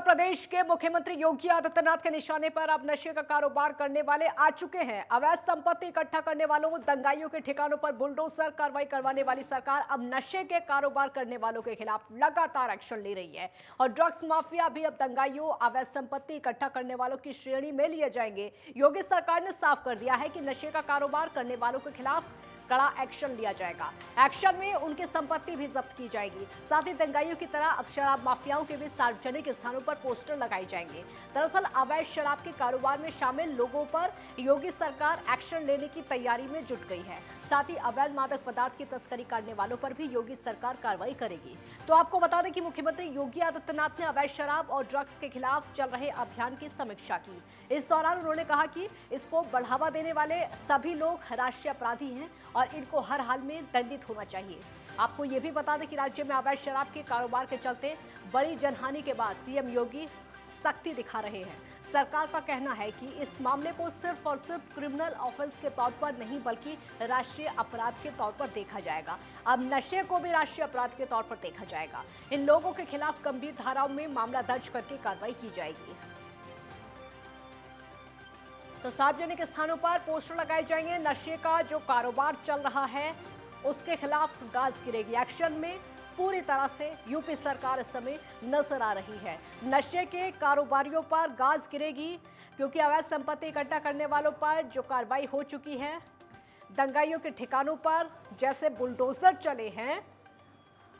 प्रदेश के मुख्यमंत्री योगी आदित्यनाथ के निशाने पर अब नशे का कारोबार करने वाले आ चुके हैं। अवैध संपत्ति इकट्ठा करने वालों, दंगाइयों के ठिकानों पर बुलडोजर कार्रवाई करवाने वाली सरकार अब नशे के कारोबार करने वालों के खिलाफ लगातार एक्शन ले रही है और ड्रग्स माफिया भी अब दंगाइयों, अवैध संपत्ति इकट्ठा करने वालों की श्रेणी में लिए जाएंगे। योगी सरकार ने साफ कर दिया है कि नशे का कारोबार करने वालों के खिलाफ कड़ा एक्शन लिया जाएगा। एक्शन में उनकी संपत्ति भी जब्त की जाएगी। साथ ही दंगाइयों की तरह अब शराब माफियाओं के भी सार्वजनिक स्थानों पर पोस्टर लगाए जाएंगे। दरअसल अवैध शराब के कारोबार में शामिल लोगों पर योगी सरकार एक्शन लेने की तैयारी में जुट गई है। साथ ही अवैध मादक पदार्थ की तस्करी करने वालों पर भी योगी सरकार कार्रवाई करेगी। तो आपको बता दें कि मुख्यमंत्री योगी आदित्यनाथ ने अवैध शराब और ड्रग्स के खिलाफ चल रहे अभियान की समीक्षा की। इस दौरान उन्होंने कहा कि इसको बढ़ावा देने वाले सभी लोग राष्ट्रीय अपराधी हैं और इनको हर हाल में दंडित होना चाहिए। आपको ये भी बता दें कि राज्य में अवैध शराब के कारोबार के चलते बड़ी जनहानि के बाद सीएम योगी सख्ती दिखा रहे हैं। सरकार का कहना है कि इस मामले को सिर्फ और सिर्फ क्रिमिनल ऑफेंस के तौर पर नहीं बल्कि राष्ट्रीय अपराध के तौर पर देखा जाएगा। अब नशे को भी राष्ट्रीय अपराध के तौर पर देखा जाएगा। इन लोगों के खिलाफ गंभीर धाराओं में मामला दर्ज करके कार्रवाई की जाएगी। तो सार्वजनिक स्थानों पर पोस्टर लगाए जाएंगे। नशे का जो कारोबार चल रहा है उसके खिलाफ गाज गिरेगी। एक्शन में पूरी तरह से यूपी सरकार इस समय नजर आ रही है। नशे के कारोबारियों पर गाज गिरेगी क्योंकि अवैध संपत्ति इकट्ठा करने वालों पर जो कार्रवाई हो चुकी है, दंगाइयों के ठिकानों पर जैसे बुलडोजर चले हैं,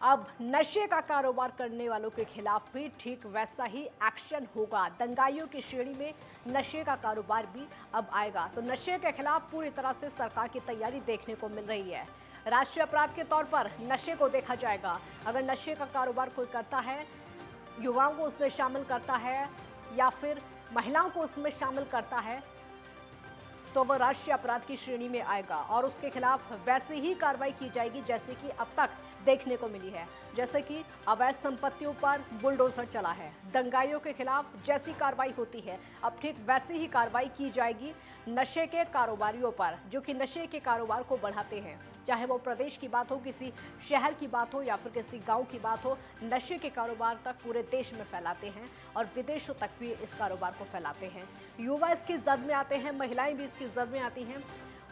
अब नशे का कारोबार करने वालों के खिलाफ भी ठीक वैसा ही एक्शन होगा। दंगाइयों की श्रेणी में नशे का कारोबार भी अब आएगा। तो नशे के खिलाफ पूरी तरह से सरकार की तैयारी देखने को मिल रही है। राष्ट्रीय अपराध के तौर पर नशे को देखा जाएगा। अगर नशे का कारोबार कोई करता है, युवाओं को उसमें शामिल करता है या फिर महिलाओं को उसमें शामिल करता है, तो वह राष्ट्रीय अपराध की श्रेणी में आएगा और उसके खिलाफ वैसे ही कार्रवाई की जाएगी जैसे कि अब तक देखने को मिली है। जैसे कि अवैध संपत्तियों पर बुलडोजर चला है, दंगाइयों के खिलाफ जैसी कार्रवाई होती है अब ठीक वैसी ही कार्रवाई की जाएगी नशे के कारोबारियों पर, जो कि नशे के कारोबार को बढ़ाते हैं। चाहे वो प्रदेश की बात हो, किसी शहर की बात हो या फिर किसी गांव की बात हो, नशे के कारोबार तक पूरे देश में फैलाते हैं और विदेशों तक भी इस कारोबार को फैलाते हैं। युवा इसकी जद में आते हैं, महिलाएं भी इसकी जद में आती हैं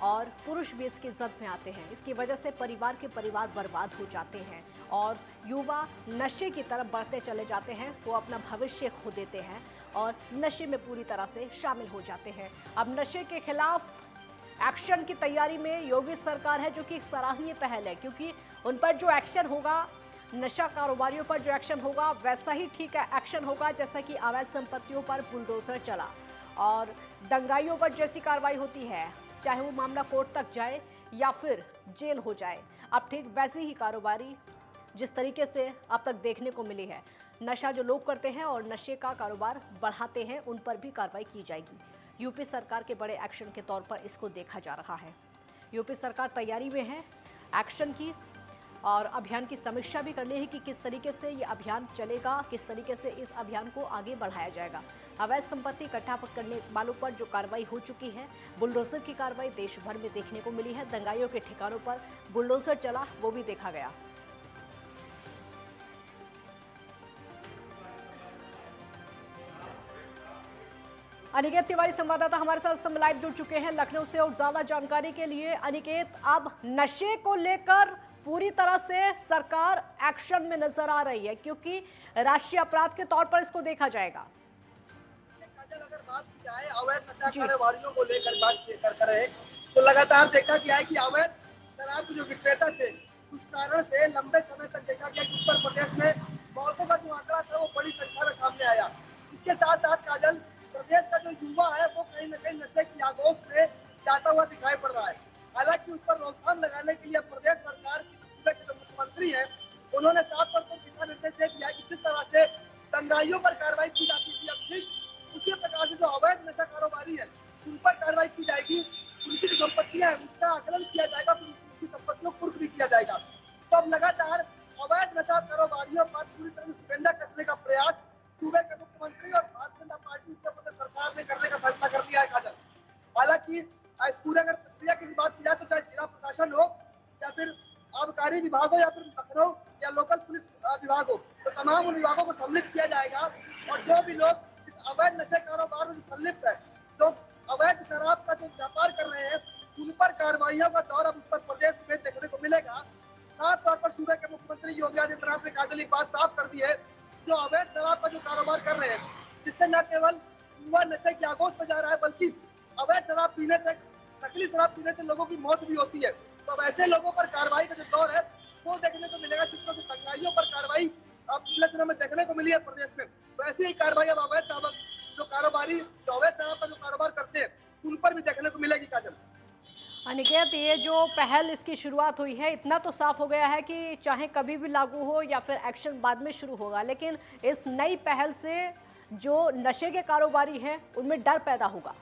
और पुरुष भी इसकी जद में आते हैं। इसकी वजह से परिवार के परिवार बर्बाद हो जाते हैं और युवा नशे की तरफ बढ़ते चले जाते हैं। वो अपना भविष्य खो देते हैं और नशे में पूरी तरह से शामिल हो जाते हैं। अब नशे के खिलाफ एक्शन की तैयारी में योगी सरकार है, जो कि एक सराहनीय पहल है क्योंकि उन पर जो एक्शन होगा, नशा कारोबारियों पर जो एक्शन होगा वैसा ही ठीक है एक्शन होगा जैसा कि अवैध संपत्तियों पर बुलडोजर चला और दंगाइयों पर जैसी कार्रवाई होती है, चाहे वो मामला कोर्ट तक जाए या फिर जेल हो जाए, अब ठीक वैसी ही कारोबारी जिस तरीके से अब तक देखने को मिली है। नशा जो लोग करते हैं और नशे का कारोबार बढ़ाते हैं, उन पर भी कार्रवाई की जाएगी। यूपी सरकार के बड़े एक्शन के तौर पर इसको देखा जा रहा है। यूपी सरकार तैयारी में है एक्शन की और अभियान की समीक्षा भी कर ली है कि किस तरीके से ये अभियान चलेगा, किस तरीके से इस अभियान को आगे बढ़ाया जाएगा। अवैध संपत्ति इकट्ठा करने वालों पर जो कार्रवाई हो चुकी है, बुलडोजर की कार्रवाई देश भर में देखने को मिली है। दंगाइयों के ठिकानों पर बुलडोजर चला, वो भी देखा गया। अनिकेत तिवारी संवाददाता हमारे साथ समय लाइव जुड़ चुके हैं लखनऊ से और ज्यादा जानकारी के लिए। अनिकेत, अब नशे को लेकर पूरी तरह से सरकार एक्शन में नजर आ रही है क्योंकि राष्ट्रीय अपराध के तौर पर इसको देखा जाएगा। अगर बात की जाए अवैध नशा कारोबारियों को लेकर बात कर रहे तो लगातार देखा गया है कि अवैध शराब के जो विक्रेता थे उस कारण से लंबे समय तक देखा गया कि उत्तर प्रदेश में मौतों का जो आंकड़ा था वो बड़ी संख्या में सामने आया। इसके साथ साथ काजल, प्रदेश का जो युवा है वो कहीं न कहीं नशे की आगोश में जाता हुआ दिखाई पड़ रहा है। हालांकि उस पर रोकथाम लगाने के लिए प्रदेश सरकार की सूबे के जो मुख्यमंत्री हैं उन्होंने साफ तौर पर दिशा निर्देश दे दिया कि जिस तरह से दंगाइयों पर कार्रवाई की जाती थी, अब ठीक उसी प्रकार से जो अवैध नशा कारोबारी है उन पर कार्रवाई की जाएगी। उनकी जो संपत्तियां हैं उसका आकलन किया जाएगा, फिर उनकी संपत्तियों को कुर्क भी किया जाएगा। तो अब लगातार अवैध नशा कारोबारियों पर पूरी तरह से शिकंजा कसने का प्रयास सूबे के मुख्यमंत्री और भारतीय जनता पार्टी उत्तर प्रदेश सरकार ने करने का फैसला कर लिया है काजल। हालांकि इस पूरे अगर प्रक्रिया की बात की जाए तो चाहे जिला प्रशासन हो या फिर आबकारी विभाग हो या फिर लखनऊ या लोकल पुलिस विभाग हो, तो तमाम उन विभागों को सम्मिलित किया जाएगा और जो भी लोग इस अवैध नशे कारोबार में संलिप्त है, जो अवैध शराब का जो व्यापार कर रहे हैं, उन पर कार्रवाइयों का दौर अब उत्तर प्रदेश में देखने को मिलेगा। साफ तौर पर सूबे के मुख्यमंत्री योगी आदित्यनाथ ने काजल ये बात साफ कर दी है, जो अवैध शराब का जो कारोबार कर रहे हैं, जिससे न केवल युवा नशे की आगोश में जा रहा है, बल्कि अवैध शराब पीने से, नकली शराब पीने से लोगों की मौत भी होती है। तो अब ऐसे लोगों पर कार्रवाई का जो दौर है वो देखने को मिलेगा। जिस तरह से दंगाइयों पर कार्रवाई अब पिछले समय में देखने को मिली है प्रदेश में, वैसी ही कार्रवाई अब अवैध शराब जो कारोबारी, जो अवैध शराब का जो कारोबार करते हैं, उन पर भी देखने को मिलेगी। काजल, अनिकेत, ये जो पहल इसकी शुरुआत हुई है, इतना तो साफ हो गया है कि चाहे कभी भी लागू हो या फिर एक्शन बाद में शुरू होगा, लेकिन इस नई पहल से जो नशे के कारोबारी हैं उनमें डर पैदा होगा।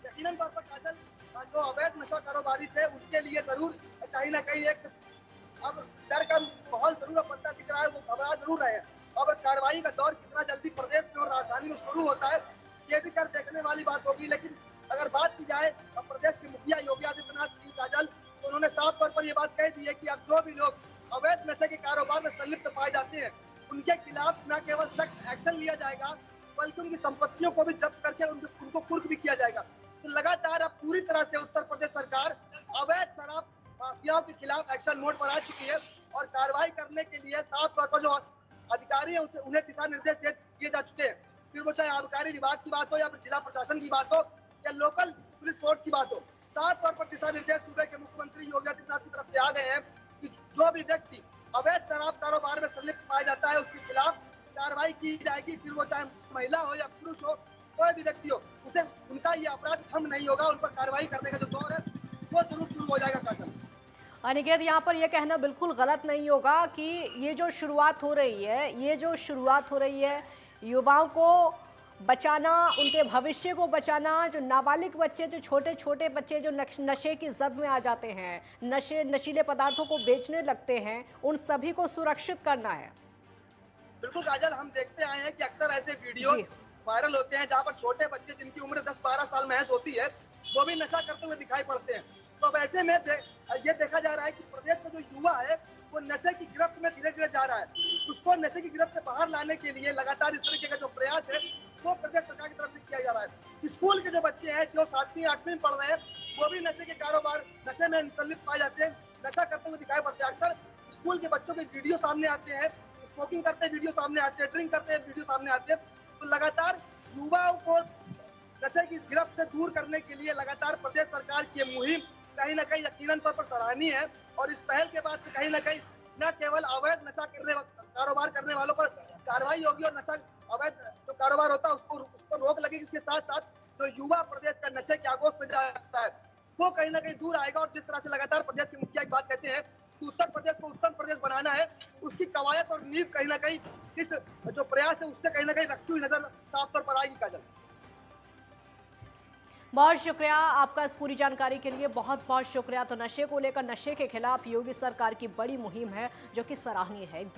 यकीनन तौर पर काजल, जो अवैध नशा कारोबारी थे उनके लिए जरूर कहीं ना कहीं एक अब डर का माहौल जरूर बनता दिख रहा है। वो घबरा जरूर रहे हैं। अब कार्रवाई का दौर कितना जल्दी प्रदेश में और राजधानी में शुरू होता है, ये भी कर देखने वाली बात होगी। लेकिन अगर बात की जाए प्रदेश के मुखिया योगी आदित्यनाथ की, काजल, तो उन्होंने साफ तौर पर ये बात कह दी है कि अब जो भी लोग अवैध नशे के कारोबार में संलिप्त पाए जाते हैं, उनके खिलाफ न केवल सख्त एक्शन लिया जाएगा, बल्कि उनकी संपत्तियों को भी जब्त करके उनको कुर्क भी किया जाएगा। तो लगातार अब पूरी तरह से उत्तर प्रदेश सरकार अवैध शराब माफियाओं के खिलाफ एक्शन मोड पर आ चुकी है और कार्रवाई करने के लिए साफ तौर पर जो अधिकारी है उन्हें दिशा निर्देश दिए जा चुके हैं। फिर वो चाहे आबकारी विभाग की बात हो या फिर जिला प्रशासन की बात हो या लोकल पुलिस फोर्स की बात हो, साफ तौर पर दिशा निर्देश सूबे के मुख्यमंत्री योगी आदित्यनाथ की तरफ से आ गए हैं कि जो भी व्यक्ति अवैध शराब कारोबार में संलिप्त पाया जाता है उसके खिलाफ कार्रवाई की जाएगी। फिर वो चाहे महिला हो या पुरुष हो, कोई भी व्यक्ति हो, उसे उनका ये अपराध क्षम नहीं होगा। उन पर कार्रवाई करने का जो दौर है वो जरूर शुरू हो जाएगा। काजल, अनिकेत, यहाँ पर यह कहना बिल्कुल गलत नहीं होगा कि ये जो शुरुआत हो रही है युवाओं को बचाना, उनके भविष्य को बचाना, जो नाबालिग बच्चे, जो छोटे छोटे बच्चे जो नशे की जद में आ जाते हैं, नशीले पदार्थों को बेचने लगते हैं, उन सभी को सुरक्षित करना है। बिल्कुल काजल, हम देखते आए हैं कि अक्सर ऐसे वीडियो वायरल होते हैं जहाँ पर छोटे बच्चे जिनकी उम्र 10-12 साल महज होती है, वो भी नशा करते हुए दिखाई पड़ते हैं। तो अब ऐसे में ये देखा जा रहा है कि प्रदेश का जो युवा है वो नशे की गिरफ्त में धीरे धीरे जा रहा है। उसको नशे की गिरफ्त से बाहर लाने के लिए लगातार इस तरीके का जो प्रयास है वो प्रदेश सरकार की तरफ से किया जा रहा है। स्कूल के जो बच्चे हैं जो 7वीं 8वीं में पढ़ रहे हैं, वो भी नशे के कारोबार, नशे में संलिप्त पाए जाते हैं, नशा करते हुए दिखाई पड़ते हैं। अक्सर स्कूल के बच्चों के वीडियो सामने आते हैं, स्मोकिंग करते वीडियो सामने आते हैं, ड्रिंक करते वीडियो सामने आते हैं। तो लगातार युवाओं को नशे की गिरफ्त से दूर करने के लिए लगातार प्रदेश सरकार की ये मुहिम कहीं ना कहीं यकीनन तौर पर सराहनीय है। और इस पहल के बाद से कहीं ना कहीं न केवल अवैध नशा कारोबार करने वालों पर कार्रवाई होगी और नशा अवैध जो कारोबार होता है उस पर रोक लगेगी। इसके साथ साथ जो युवा प्रदेश का नशे के आगोश में जाता है वो कहीं ना कहीं दूर आएगा। और जिस तरह से लगातार प्रदेश के मुखिया की बात कहते हैं कि उत्तर प्रदेश को उत्तम प्रदेश बनाना है, उसकी कवायद और नींव कहीं ना कहीं इस जो प्रयास है उससे कहीं ना कहीं रखती हुई नजर साफ तौर पर आएगी। काजल, बहुत शुक्रिया आपका इस पूरी जानकारी के लिए, बहुत बहुत शुक्रिया। तो नशे को लेकर, नशे के खिलाफ योगी सरकार की बड़ी मुहिम है जो कि सराहनीय है।